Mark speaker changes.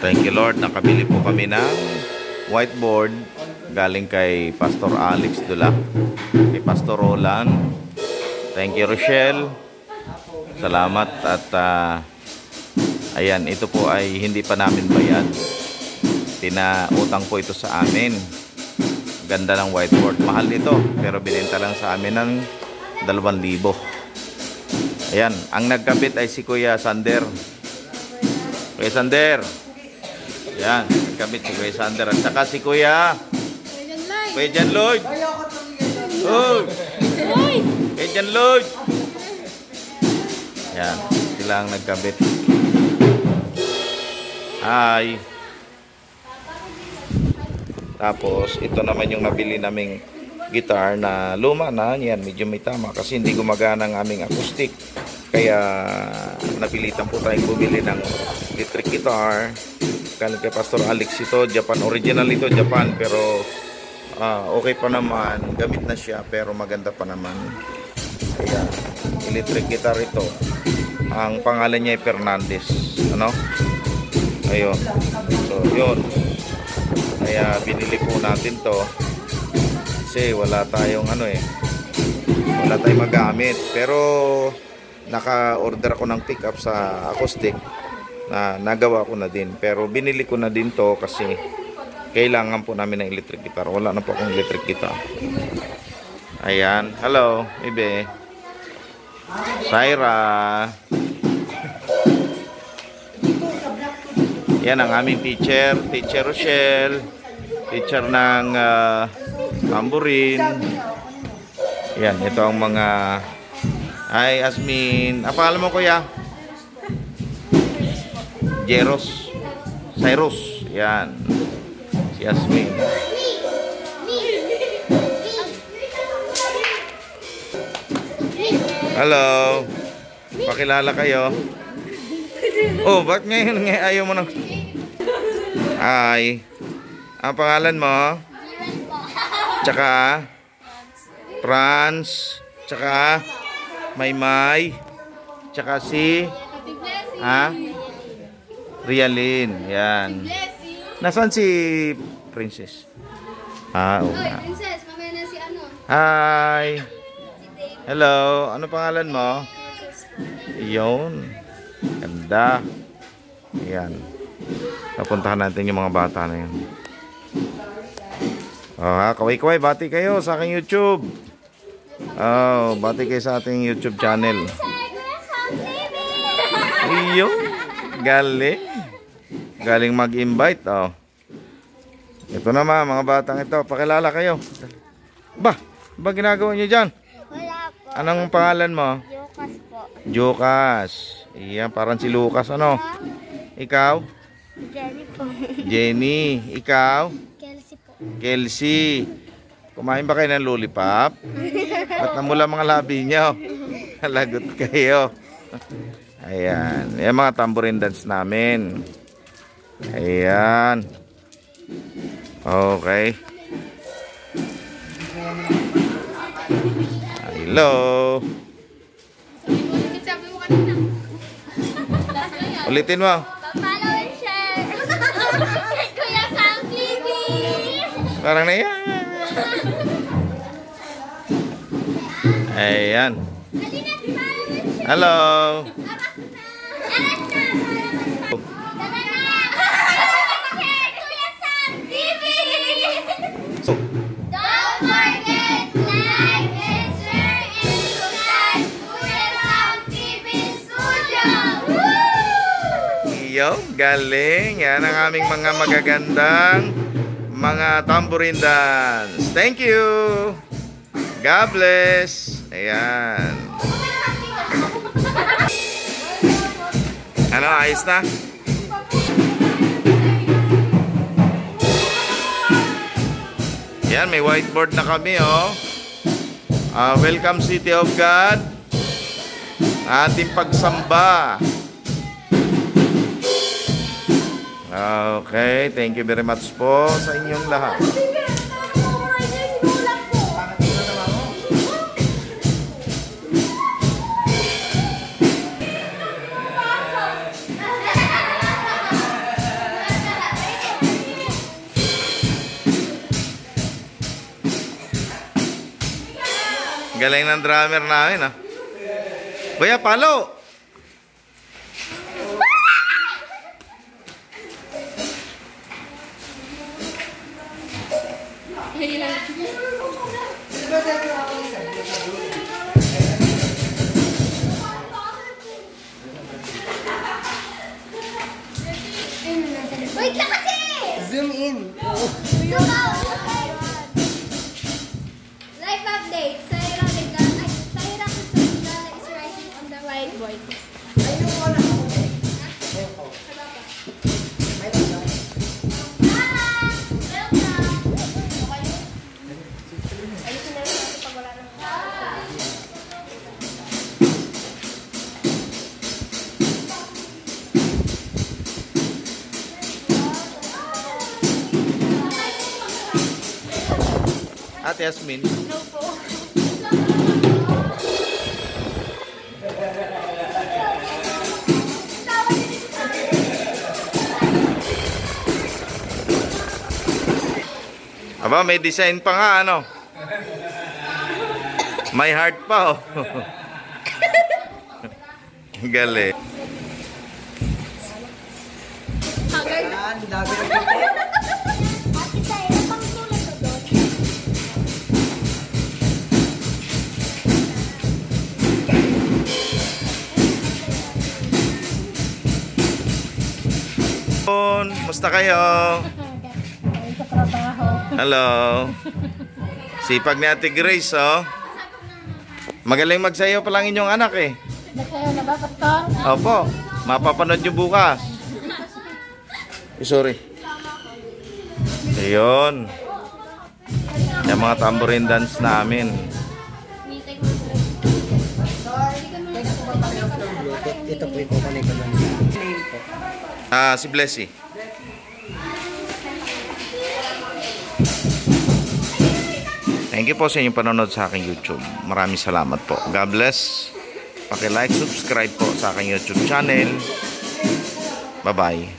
Speaker 1: Thank you Lord, nakabili po kami ng whiteboard galing kay Pastor Alex Dula, kay Pastor Roland. Thank you Rochelle, salamat. At ayan, ito po ay hindi pa namin bayad, pinautang po ito sa amin. Ganda ng whiteboard, mahal ito pero binenta lang sa amin ng 2,000. Ayan, ang nagkabit ay si Kuya Sander. Kuya Sander, ayan, nagkabit si Kuya Sander. At saka si Kuya Jan Lloyd. Oh, Kuya Jan Lloyd. Ayan, sila ang nagkabit. Hi. Tapos ito naman yung nabili naming guitar na luma na. Yan, medyo may tama kasi hindi gumagana ang aming acoustic. Kaya napilitan po tayong bumili ng electric guitar. Galing kay Pastor Alex ito, Japan. Original ito, Japan. Pero okay pa naman. Gamit na siya pero maganda pa naman. Kaya electric guitar ito. Ang pangalan niya ay Fernandez. Ano? Ayun. So, yun. Kaya binili po natin to kasi wala tayong wala tayong magamit. Pero naka-order ako ng pickup sa acoustic na nagawa ko na din. Pero binili ko na din to kasi kailangan po namin ng electric guitar. Wala na po akong electric guitar. Ayan. Hello, Ibe. Syra. Yan ang aming teacher, Teacher Rochelle, teacher ng tambourine. Yan, ito ang mga ay Asmin. Ang pangalan mo kuya? Jeros, Cyrus. Yan, si Asmin. Hello, pakilala kayo. Oh, bakit ngayon ayaw mo nang... Ay, ang pangalan mo? Tsaka Franz, tsaka Maymay, tsaka si Rialin. Yan. Nasaan si Princess? Oo nga.
Speaker 2: Princess, mamaya na si ano?
Speaker 1: Hi. Hello, ano pangalan mo? Yun. Ganda. Ayan. Papuntahan natin yung mga bata na yun. Kaway-kaway, bati kayo sa aking YouTube. Bati kayo sa ating YouTube channel. Iyo. Galing. Galing mag-invite. Ito naman, mga batang ito. Pakilala kayo. Ba ginagawa nyo dyan?
Speaker 2: Wala po.
Speaker 1: Anong pangalan mo?
Speaker 2: Lucas po.
Speaker 1: Lucas. Iyan, parang si Lucas. Ano? Ikaw?
Speaker 2: Jenny po.
Speaker 1: Jenny. Ikaw?
Speaker 2: Kelsey po.
Speaker 1: Kelsey. Kumain ba kayo ng lollipop? Ba't namula mga labi nyo? Lagot kayo. Ayan. Yan mga tambourine dance namin. Ayan. Okay. Hello. Ulitin mo.
Speaker 2: Follow and share. Kuya Sam TV.
Speaker 1: Parang na yan. Ayan. Hello.
Speaker 2: Kuya Sam TV.
Speaker 1: So,
Speaker 2: Don't forget like and share and subscribe Kuya Sam TV Studio.
Speaker 1: iyo, galing. Yan ang aming mga magagandang mga tambourine dance. Thank you. God bless. Ayan. Ano, ayos na? Yan, may whiteboard na kami, welcome City of God. Ating pagsamba. Okay, thank you very much po sa inyong lahat. Galing ng drummer namin, ah. Kuya, palo!
Speaker 2: Wait lang kasi!
Speaker 3: Zoom in.
Speaker 2: Zoom out! Life update. Saira is writing on the whiteboard.
Speaker 1: Ate Yasmin.
Speaker 2: No po.
Speaker 1: Aba, may design pa nga, ano? May heart pa, oh. Galing.
Speaker 3: Yan, dami ng
Speaker 2: Ate Saira, pang sulat ko doon.
Speaker 1: Musta kayo?
Speaker 2: Sa trabaho.
Speaker 1: Hello. Sipag ni Ate Grace, oh. Magaling magsayaw pa lang inyong anak, eh.
Speaker 2: Nagsayaw na ba, Pastor?
Speaker 1: Opo. Mapapanood nyo bukas. Sorry. Ayun. Yung mga tambourine dance namin.
Speaker 3: Ito po yung kukunin ko lang. Name po.
Speaker 1: Si Blessy. Thank you po sa inyong panonood sa aking YouTube. Maraming salamat po. God bless. Paki-like, subscribe po sa aking YouTube channel. Bye-bye.